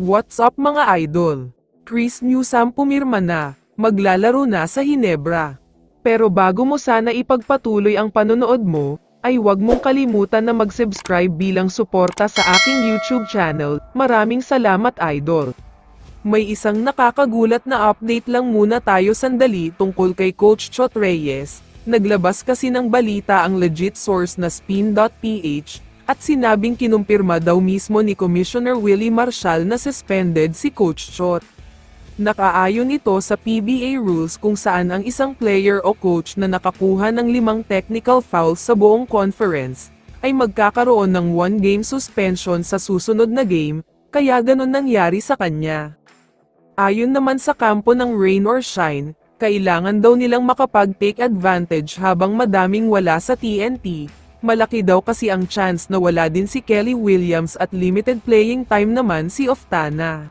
What's up mga idol? Chris Newsome pumirma na, maglalaro na sa Hinebra. Pero bago mo sana ipagpatuloy ang panonood mo, ay huwag mong kalimutan na mag-subscribe bilang suporta sa aking YouTube channel. Maraming salamat idol. May isang nakakagulat na update lang muna tayo sandali tungkol kay Coach Chot Reyes. Naglabas kasi ng balita ang legit source na Spin.ph, at sinabing kinumpirma daw mismo ni Commissioner Willie Marcial na suspended si Coach Chot. Nakaayon ito sa PBA rules kung saan ang isang player o coach na nakakuha ng 5 technical fouls sa buong conference, ay magkakaroon ng 1 game suspension sa susunod na game, kaya ganun nangyari sa kanya. Ayon naman sa kampo ng Rain or Shine, kailangan daw nilang makapag-take advantage habang madaming wala sa TNT. Malaki daw kasi ang chance na wala din si Kelly Williams at limited playing time naman si Oftana.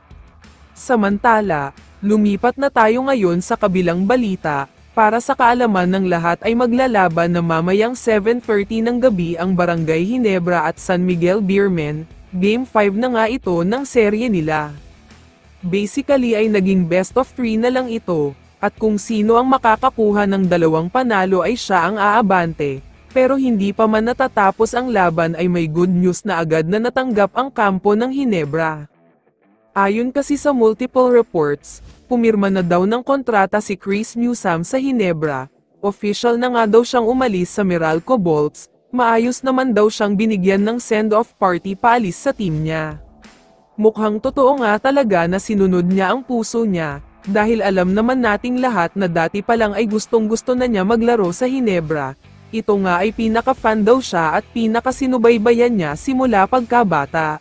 Samantala, lumipat na tayo ngayon sa kabilang balita, para sa kaalaman ng lahat ay maglalaban na mamayang 7:30 ng gabi ang Barangay Hinebra at San Miguel Beermen. Game 5 na nga ito ng serye nila. Basically ay naging best of 3 na lang ito, at kung sino ang makakakuha ng 2 panalo ay siya ang aabante. Pero hindi pa man natatapos ang laban ay may good news na agad na natanggap ang kampo ng Hinebra. Ayon kasi sa multiple reports, pumirma na daw ng kontrata si Chris Newsome sa Hinebra. Official na nga daw siyang umalis sa Meralco Bolts, maayos naman daw siyang binigyan ng send-off party paalis sa team niya. Mukhang totoo nga talaga na sinunod niya ang puso niya, dahil alam naman nating lahat na dati pa lang ay gustong-gusto na niya maglaro sa Hinebra. Ito nga ay pinaka-fan daw siya at pinaka-sinubaybayan niya simula pagkabata.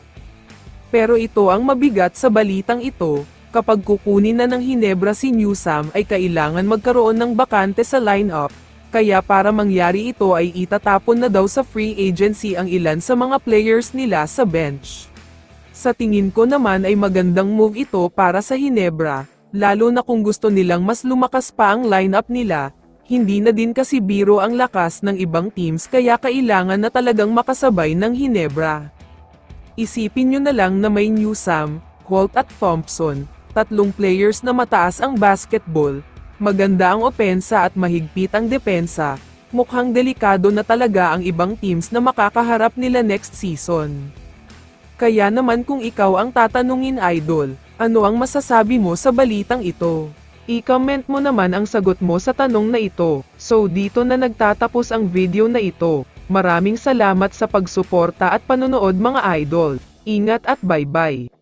Pero ito ang mabigat sa balitang ito, kapag kukunin na ng Hinebra si Newsome ay kailangan magkaroon ng bakante sa lineup, kaya para mangyari ito ay itatapon na daw sa free agency ang ilan sa mga players nila sa bench. Sa tingin ko naman ay magandang move ito para sa Hinebra, lalo na kung gusto nilang mas lumakas pa ang lineup nila. Hindi na din kasi biro ang lakas ng ibang teams kaya kailangan na talagang makasabay ng Hinebra. Isipin nyo na lang na may Newsome, Holt at Thompson, 3 players na mataas ang basketball, maganda ang opensa at mahigpit ang depensa. Mukhang delikado na talaga ang ibang teams na makakaharap nila next season. Kaya naman kung ikaw ang tatanungin idol, ano ang masasabi mo sa balitang ito? I-comment mo naman ang sagot mo sa tanong na ito. So dito na nagtatapos ang video na ito. Maraming salamat sa pagsuporta at panonood mga idol. Ingat at bye-bye.